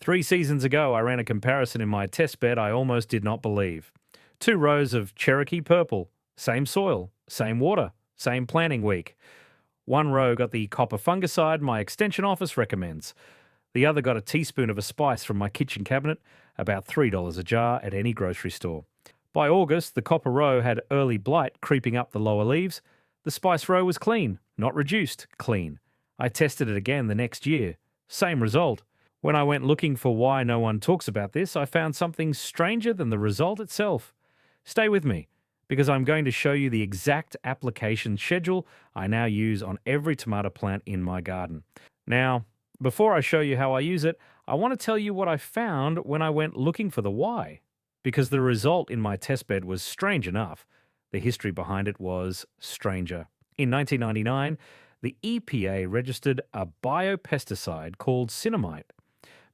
3 seasons ago, I ran a comparison in my test bed I almost did not believe. 2 rows of Cherokee purple, same soil, same water, same planting week. One row got the copper fungicide my extension office recommends. The other got a teaspoon of a spice from my kitchen cabinet, about $3 a jar at any grocery store. By August, the copper row had early blight creeping up the lower leaves. The spice row was clean, not reduced, clean. I tested it again the next year. Same result. When I went looking for why no one talks about this, I found something stranger than the result itself. Stay with me, because I'm going to show you the exact application schedule I now use on every tomato plant in my garden. Now, before I show you how I use it, I want to tell you what I found when I went looking for the why. Because the result in my test bed was strange enough, the history behind it was stranger. In 1999, the EPA registered a biopesticide called cinnamite,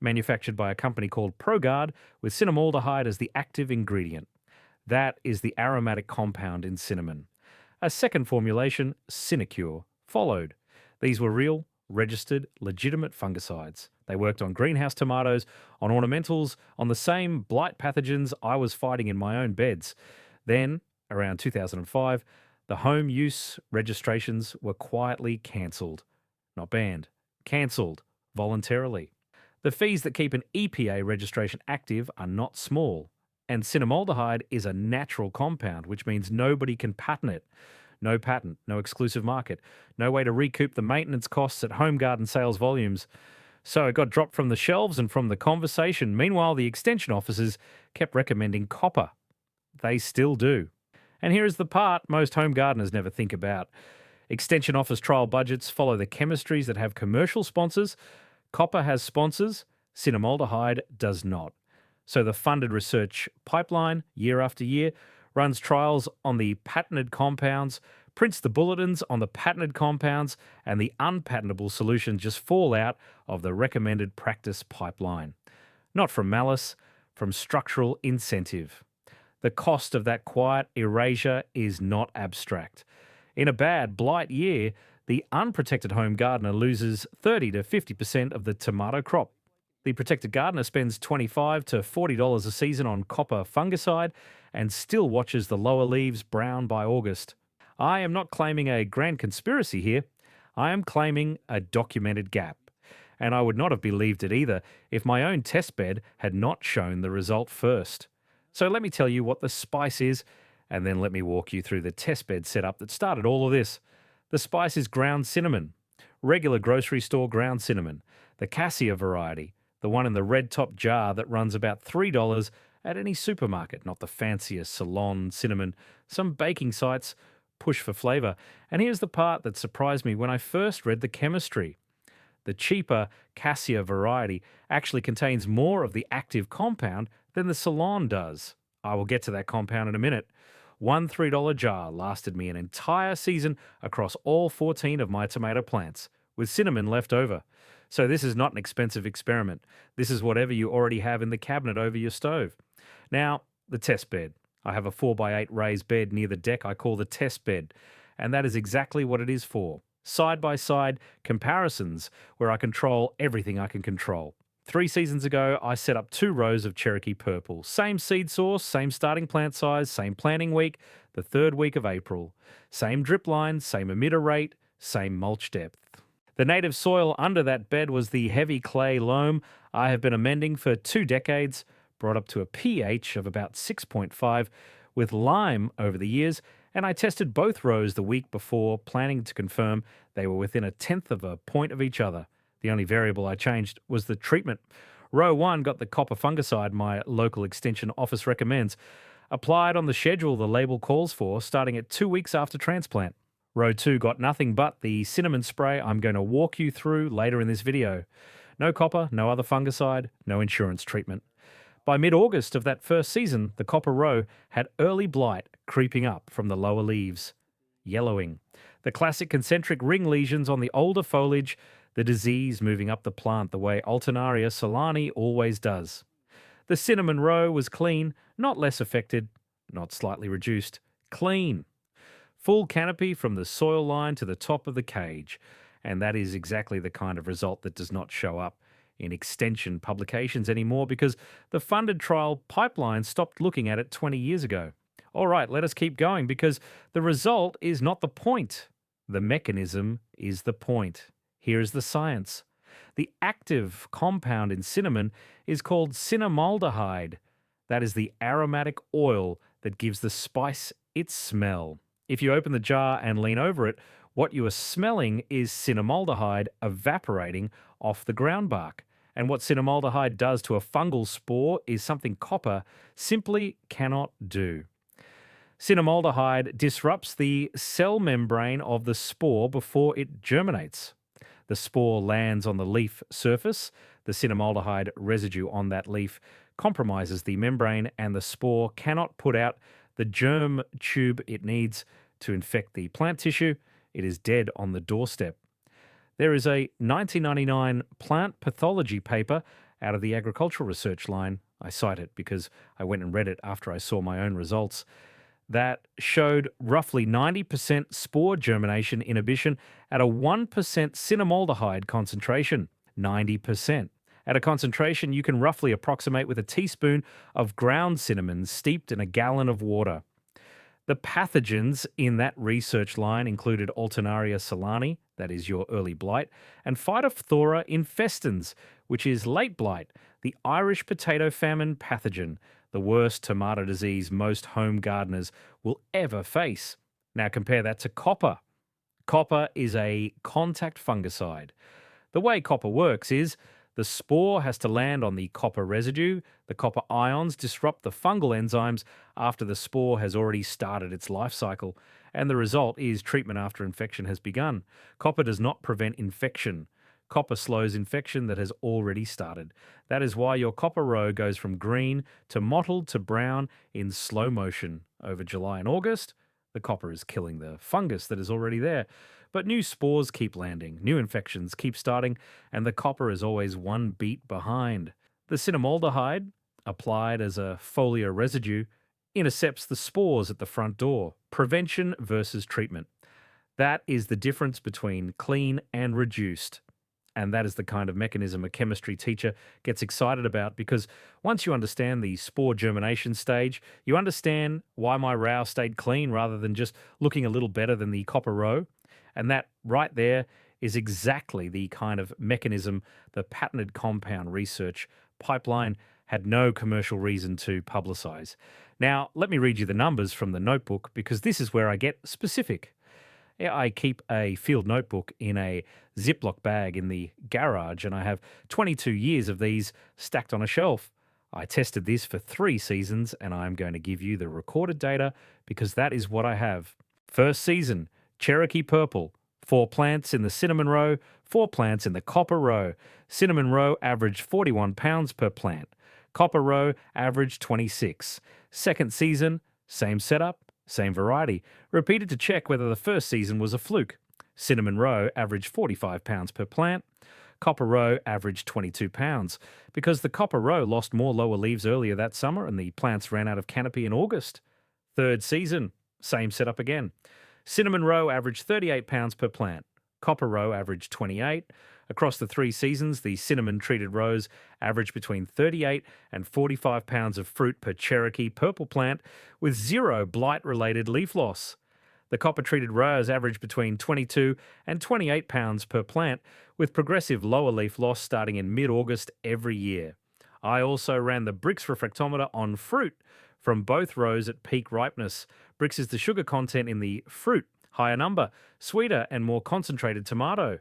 manufactured by a company called ProGuard with cinnamaldehyde as the active ingredient. That is the aromatic compound in cinnamon. A second formulation, Sinecure, followed. These were real, registered, legitimate fungicides. They worked on greenhouse tomatoes, on ornamentals, on the same blight pathogens I was fighting in my own beds. Then, around 2005, the home use registrations were quietly cancelled. Not banned, cancelled voluntarily. The fees that keep an EPA registration active are not small. And cinnamaldehyde is a natural compound, which means nobody can patent it. No patent, no exclusive market, no way to recoup the maintenance costs at home garden sales volumes. So it got dropped from the shelves and from the conversation. Meanwhile, the extension offices kept recommending copper. They still do. And here is the part most home gardeners never think about. Extension office trial budgets follow the chemistries that have commercial sponsors. Copper has sponsors, cinnamaldehyde does not. So the funded research pipeline, year after year, runs trials on the patented compounds, prints the bulletins on the patented compounds, and the unpatentable solutions just fall out of the recommended practice pipeline. Not from malice, from structural incentive. The cost of that quiet erasure is not abstract. In a bad blight year, the unprotected home gardener loses 30 to 50% of the tomato crop. The protected gardener spends $25 to $40 a season on copper fungicide and still watches the lower leaves brown by August. I am not claiming a grand conspiracy here. I am claiming a documented gap. And I would not have believed it either if my own test bed had not shown the result first. So let me tell you what the spice is, and then let me walk you through the test bed setup that started all of this. The spice is ground cinnamon, regular grocery store ground cinnamon, the cassia variety, the one in the red top jar that runs about $3 at any supermarket, not the fanciest Ceylon cinnamon. Some baking sites push for flavour. And here's the part that surprised me when I first read the chemistry. The cheaper cassia variety actually contains more of the active compound than the Ceylon does. I will get to that compound in a minute. One $3 jar lasted me an entire season across all 14 of my tomato plants, with cinnamon left over. So this is not an expensive experiment. This is whatever you already have in the cabinet over your stove. Now, the test bed. I have a 4x8 raised bed near the deck I call the test bed, and that is exactly what it is for. Side-by-side comparisons where I control everything I can control. 3 seasons ago, I set up 2 rows of Cherokee purple. Same seed source, same starting plant size, same planting week, the 3rd week of April. Same drip line, same emitter rate, same mulch depth. The native soil under that bed was the heavy clay loam I have been amending for 2 decades, brought up to a pH of about 6.5 with lime over the years, and I tested both rows the week before, planning to confirm they were within 1/10 of a point of each other. The only variable I changed was the treatment. Row 1 got the copper fungicide my local extension office recommends, applied on the schedule the label calls for, starting at 2 weeks after transplant. Row 2 got nothing but the cinnamon spray I'm going to walk you through later in this video. No copper, no other fungicide, no insurance treatment. By mid-August of that first season, the copper row had early blight creeping up from the lower leaves. Yellowing. The classic concentric ring lesions on the older foliage, the disease moving up the plant the way Alternaria solani always does. The cinnamon row was clean, not less affected, not slightly reduced, clean. Full canopy from the soil line to the top of the cage. And that is exactly the kind of result that does not show up in extension publications anymore because the funded trial pipeline stopped looking at it 20 years ago. All right, let us keep going because the result is not the point. The mechanism is the point. Here is the science. The active compound in cinnamon is called cinnamaldehyde. That is the aromatic oil that gives the spice its smell. If you open the jar and lean over it, what you are smelling is cinnamaldehyde evaporating off the ground bark. And what cinnamaldehyde does to a fungal spore is something copper simply cannot do. Cinnamaldehyde disrupts the cell membrane of the spore before it germinates. The spore lands on the leaf surface. The cinnamaldehyde residue on that leaf compromises the membrane, and the spore cannot put out the germ tube it needs to infect the plant tissue. It is dead on the doorstep. There is a 1999 plant pathology paper out of the agricultural research line. I cite it because I went and read it after I saw my own results. That showed roughly 90% spore germination inhibition at a 1% cinnamaldehyde concentration. 90%. At a concentration you can roughly approximate with a teaspoon of ground cinnamon steeped in a gallon of water. The pathogens in that research line included Alternaria solani, that is your early blight, and Phytophthora infestans, which is late blight, the Irish potato famine pathogen, the worst tomato disease most home gardeners will ever face. Now compare that to copper. Copper is a contact fungicide. The way copper works is the spore has to land on the copper residue. The copper ions disrupt the fungal enzymes after the spore has already started its life cycle, and the result is treatment after infection has begun. Copper does not prevent infection. Copper slows infection that has already started. That is why your copper row goes from green to mottled to brown in slow motion. Over July and August, the copper is killing the fungus that is already there. But new spores keep landing, new infections keep starting, and the copper is always one beat behind. The cinnamaldehyde, applied as a foliar residue, intercepts the spores at the front door. Prevention versus treatment. That is the difference between clean and reduced. And that is the kind of mechanism a chemistry teacher gets excited about, because once you understand the spore germination stage, you understand why my row stayed clean rather than just looking a little better than the copper row. And that right there is exactly the kind of mechanism the patented compound research pipeline had no commercial reason to publicize. Now, let me read you the numbers from the notebook, because this is where I get specific. I keep a field notebook in a Ziploc bag in the garage, and I have 22 years of these stacked on a shelf. I tested this for 3 seasons, and I'm going to give you the recorded data because that is what I have. First season, Cherokee Purple, 4 plants in the cinnamon row, 4 plants in the copper row. Cinnamon row averaged 41 pounds per plant. Copper row averaged 26. Second season, same setup, same variety. Repeated to check whether the first season was a fluke. Cinnamon row averaged 45 pounds per plant. Copper row averaged 22 pounds because the copper row lost more lower leaves earlier that summer and the plants ran out of canopy in August. Third season, same setup again. Cinnamon row averaged 38 pounds per plant. Copper row averaged 28. Across the 3 seasons, the cinnamon-treated rows averaged between 38 and 45 pounds of fruit per Cherokee Purple plant with 0 blight-related leaf loss. The copper-treated rows averaged between 22 and 28 pounds per plant with progressive lower leaf loss starting in mid-August every year. I also ran the Brix refractometer on fruit from both rows at peak ripeness. Brix is the sugar content in the fruit, higher number, sweeter and more concentrated tomato.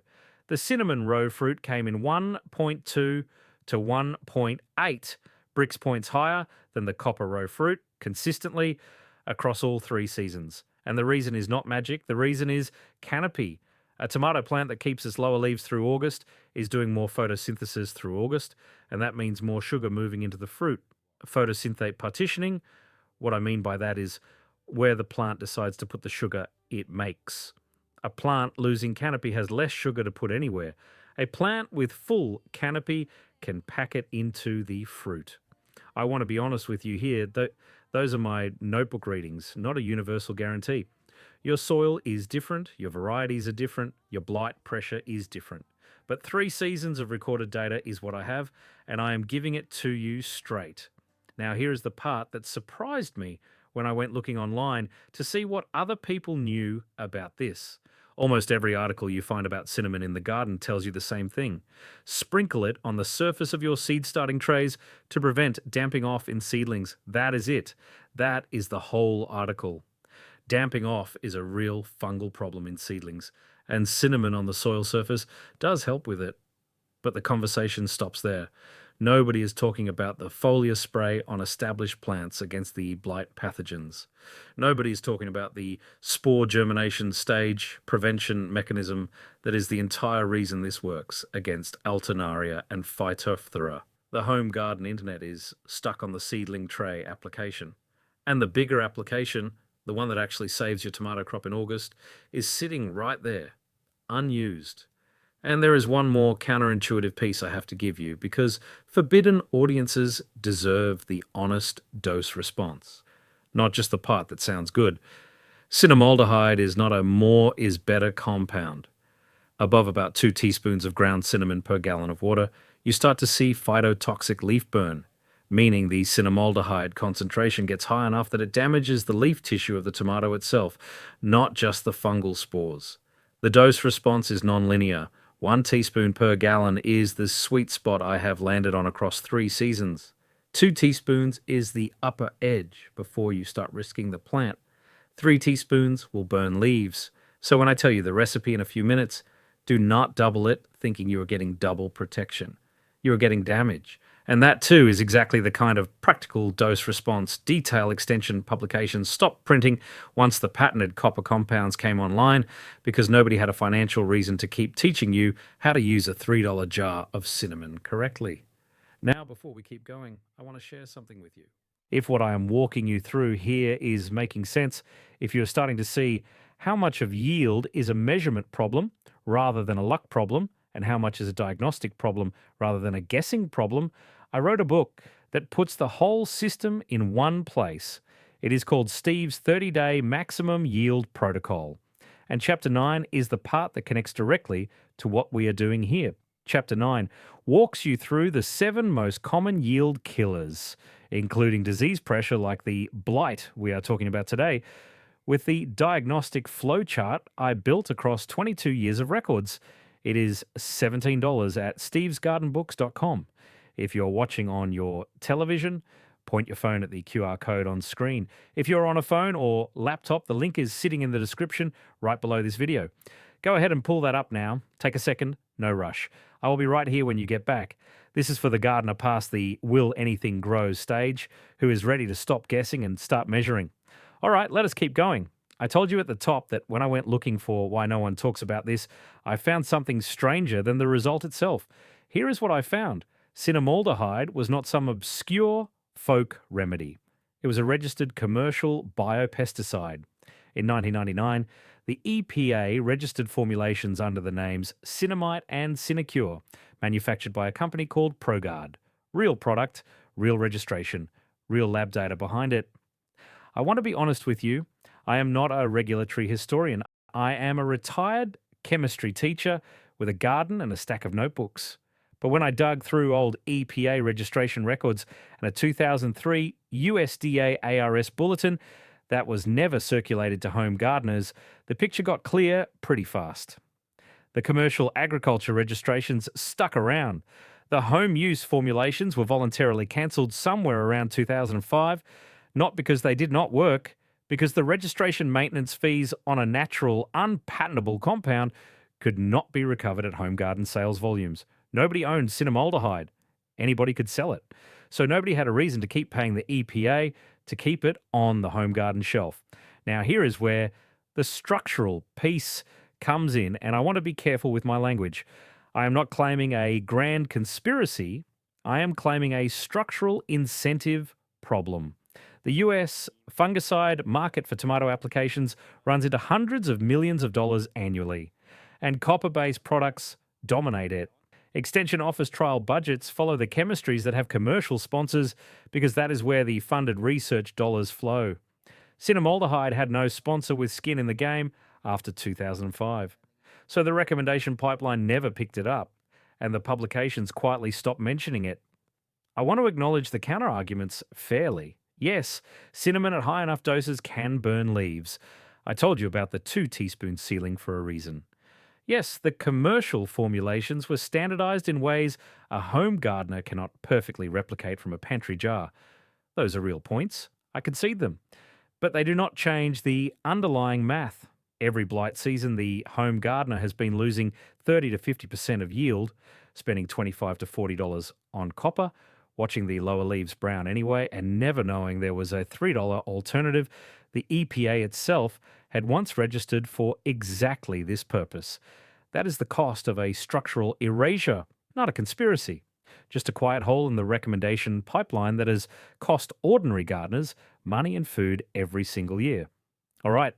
The cinnamon row fruit came in 1.2 to 1.8 Brix points higher than the copper row fruit consistently across all 3 seasons. And the reason is not magic. The reason is canopy. A tomato plant that keeps its lower leaves through August is doing more photosynthesis through August, and that means more sugar moving into the fruit. Photosynthate partitioning, what I mean by that is where the plant decides to put the sugar it makes. A plant losing canopy has less sugar to put anywhere. A plant with full canopy can pack it into the fruit. I want to be honest with you here. Those are my notebook readings, not a universal guarantee. Your soil is different, your varieties are different, your blight pressure is different. But 3 seasons of recorded data is what I have, and I am giving it to you straight. Now, here is the part that surprised me when I went looking online to see what other people knew about this. Almost every article you find about cinnamon in the garden tells you the same thing. Sprinkle it on the surface of your seed starting trays to prevent damping off in seedlings. That is it. That is the whole article. Damping off is a real fungal problem in seedlings, and cinnamon on the soil surface does help with it. But the conversation stops there. Nobody is talking about the foliar spray on established plants against the blight pathogens. Nobody is talking about the spore germination stage prevention mechanism that is the entire reason this works against Alternaria and Phytophthora. The home garden internet is stuck on the seedling tray application. And the bigger application, the one that actually saves your tomato crop in August, is sitting right there, unused. And there is one more counterintuitive piece I have to give you, because forbidden audiences deserve the honest dose response, not just the part that sounds good. Cinnamaldehyde is not a more is better compound. Above about 2 teaspoons of ground cinnamon per gallon of water, you start to see phytotoxic leaf burn, meaning the cinnamaldehyde concentration gets high enough that it damages the leaf tissue of the tomato itself, not just the fungal spores. The dose response is non-linear. 1 teaspoon per gallon is the sweet spot I have landed on across 3 seasons. 2 teaspoons is the upper edge before you start risking the plant. 3 teaspoons will burn leaves. So when I tell you the recipe in a few minutes, do not double it thinking you are getting double protection. You are getting damage. And that too is exactly the kind of practical dose response detail extension publications stopped printing once the patented copper compounds came online, because nobody had a financial reason to keep teaching you how to use a $3 jar of cinnamon correctly. Now, before we keep going, I want to share something with you. If what I am walking you through here is making sense, if you're starting to see how much of yield is a measurement problem rather than a luck problem, and how much is a diagnostic problem rather than a guessing problem, I wrote a book that puts the whole system in one place. It is called Steve's 30-Day Maximum Yield Protocol. And Chapter 9 is the part that connects directly to what we are doing here. Chapter 9 walks you through the 7 most common yield killers, including disease pressure like the blight we are talking about today, with the diagnostic flowchart I built across 22 years of records. It is $17 at stevesgardenbooks.com. If you're watching on your television, point your phone at the QR code on screen. If you're on a phone or laptop, the link is sitting in the description right below this video. Go ahead and pull that up now. Take a second, no rush. I will be right here when you get back. This is for the gardener past the will anything grow stage, who is ready to stop guessing and start measuring. All right, let us keep going. I told you at the top that when I went looking for why no one talks about this, I found something stranger than the result itself. Here is what I found. Cinnamaldehyde was not some obscure folk remedy. It was a registered commercial biopesticide. In 1999, the EPA registered formulations under the names Cinnamite and Cinnacure, manufactured by a company called ProGuard. Real product, real registration, real lab data behind it. I want to be honest with you. I am not a regulatory historian. I am a retired chemistry teacher with a garden and a stack of notebooks. But when I dug through old EPA registration records and a 2003 USDA ARS bulletin that was never circulated to home gardeners, the picture got clear pretty fast. The commercial agriculture registrations stuck around. The home use formulations were voluntarily cancelled somewhere around 2005, not because they did not work, because the registration maintenance fees on a natural, unpatentable compound could not be recovered at home garden sales volumes. Nobody owned cinnamaldehyde. Anybody could sell it. So nobody had a reason to keep paying the EPA to keep it on the home garden shelf. Now, here is where the structural piece comes in, and I want to be careful with my language. I am not claiming a grand conspiracy. I am claiming a structural incentive problem. The US fungicide market for tomato applications runs into hundreds of millions of dollars annually, and copper-based products dominate it. Extension Office trial budgets follow the chemistries that have commercial sponsors because that is where the funded research dollars flow. Cinnamaldehyde had no sponsor with skin in the game after 2005. So the recommendation pipeline never picked it up. and the publications quietly stop mentioning it. I want to acknowledge the counter arguments fairly. Yes, cinnamon at high enough doses can burn leaves. I told you about the 2 teaspoon ceiling for a reason. Yes, the commercial formulations were standardized in ways a home gardener cannot perfectly replicate from a pantry jar. Those are real points. I concede them. But they do not change the underlying math. Every blight season, the home gardener has been losing 30 to 50% of yield, spending $25 to $40 on copper, watching the lower leaves brown anyway, and never knowing there was a $3 alternative. The EPA itself had once registered for exactly this purpose. That is the cost of a structural erasure, not a conspiracy. Just a quiet hole in the recommendation pipeline that has cost ordinary gardeners money and food every single year. All right,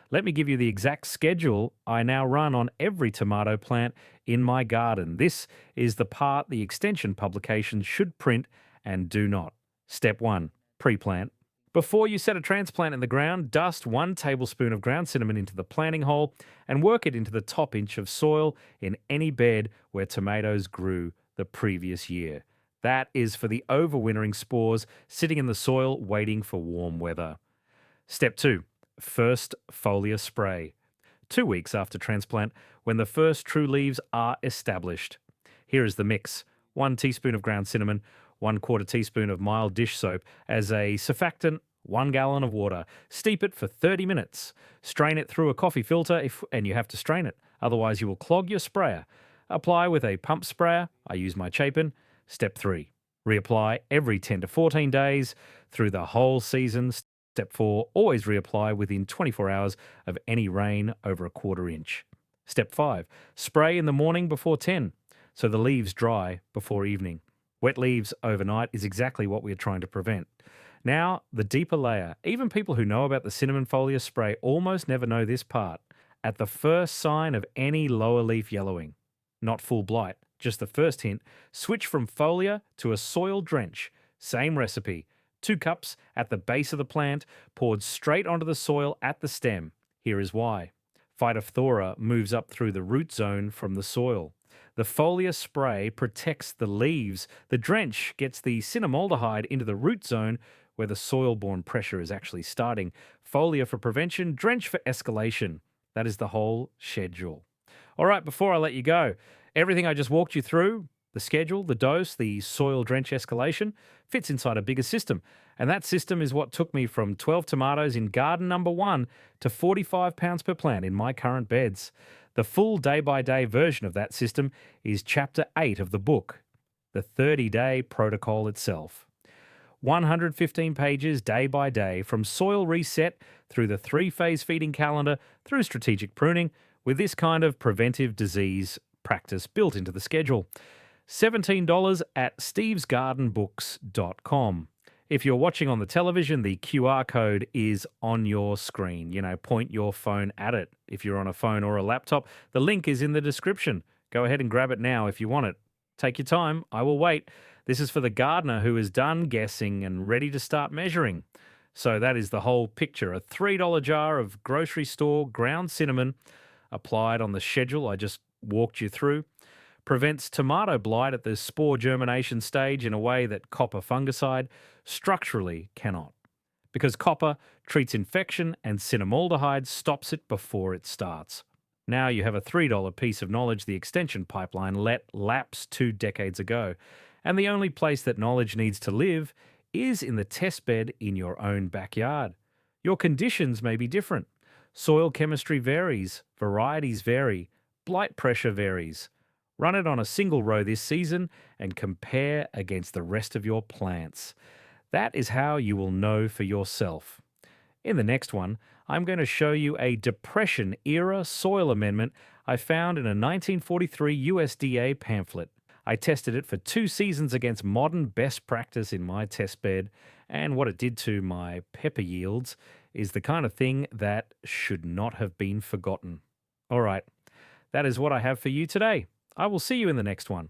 let me give you the exact schedule I now run on every tomato plant in my garden. This is the part the extension publications should print and do not. Step 1, pre-plant. Before you set a transplant in the ground, dust 1 tablespoon of ground cinnamon into the planting hole and work it into the top inch of soil in any bed where tomatoes grew the previous year. That is for the overwintering spores sitting in the soil waiting for warm weather. Step 2, first foliar spray. 2 weeks after transplant, when the first true leaves are established. Here is the mix. 1 teaspoon of ground cinnamon, 1/4 teaspoon of mild dish soap as a surfactant, 1 gallon of water. Steep it for 30 minutes. Strain it through a coffee filter and you have to strain it. Otherwise you will clog your sprayer. Apply with a pump sprayer. I use my Chapin. Step 3, reapply every 10 to 14 days through the whole season. Step 4, always reapply within 24 hours of any rain over a 1/4 inch. Step 5, spray in the morning before 10, so the leaves dry before evening. Wet leaves overnight is exactly what we are trying to prevent. Now, the deeper layer. Even people who know about the cinnamon foliar spray almost never know this part. At the first sign of any lower leaf yellowing, not full blight, just the first hint, switch from foliar to a soil drench. Same recipe. 2 cups at the base of the plant, poured straight onto the soil at the stem. Here is why. Phytophthora moves up through the root zone from the soil. The foliar spray protects the leaves. The drench gets the cinnamaldehyde into the root zone where the soil-borne pressure is actually starting. Foliar for prevention, drench for escalation. That is the whole schedule. All right, before I let you go, everything I just walked you through, the schedule, the dose, the soil drench escalation, fits inside a bigger system. And that system is what took me from 12 tomatoes in garden number 1 to 45 pounds per plant in my current beds. The full day-by-day version of that system is Chapter 8 of the book, the 30-day protocol itself. 115 pages day by day, from soil reset through the 3-phase feeding calendar through strategic pruning, with this kind of preventive disease practice built into the schedule. $17 at stevesgardenbooks.com. If you're watching on the television, the QR code is on your screen. Point your phone at it. If you're on a phone or a laptop, the link is in the description. Go ahead and grab it now if you want it. Take your time. I will wait. This is for the gardener who is done guessing and ready to start measuring. So that is the whole picture. A $3 jar of grocery store ground cinnamon applied on the schedule I just walked you through prevents tomato blight at the spore germination stage in a way that copper fungicide structurally cannot. Because copper treats infection and cinnamaldehyde stops it before it starts. Now you have a $3 piece of knowledge the extension pipeline let lapse 2 decades ago. And the only place that knowledge needs to live is in the test bed in your own backyard. Your conditions may be different. Soil chemistry varies, varieties vary, blight pressure varies. Run it on a single row this season and compare against the rest of your plants. That is how you will know for yourself. In the next one, I'm going to show you a Depression-era soil amendment I found in a 1943 USDA pamphlet. I tested it for 2 seasons against modern best practice in my test bed, and what it did to my pepper yields is the kind of thing that should not have been forgotten. All right, that is what I have for you today. I will see you in the next one.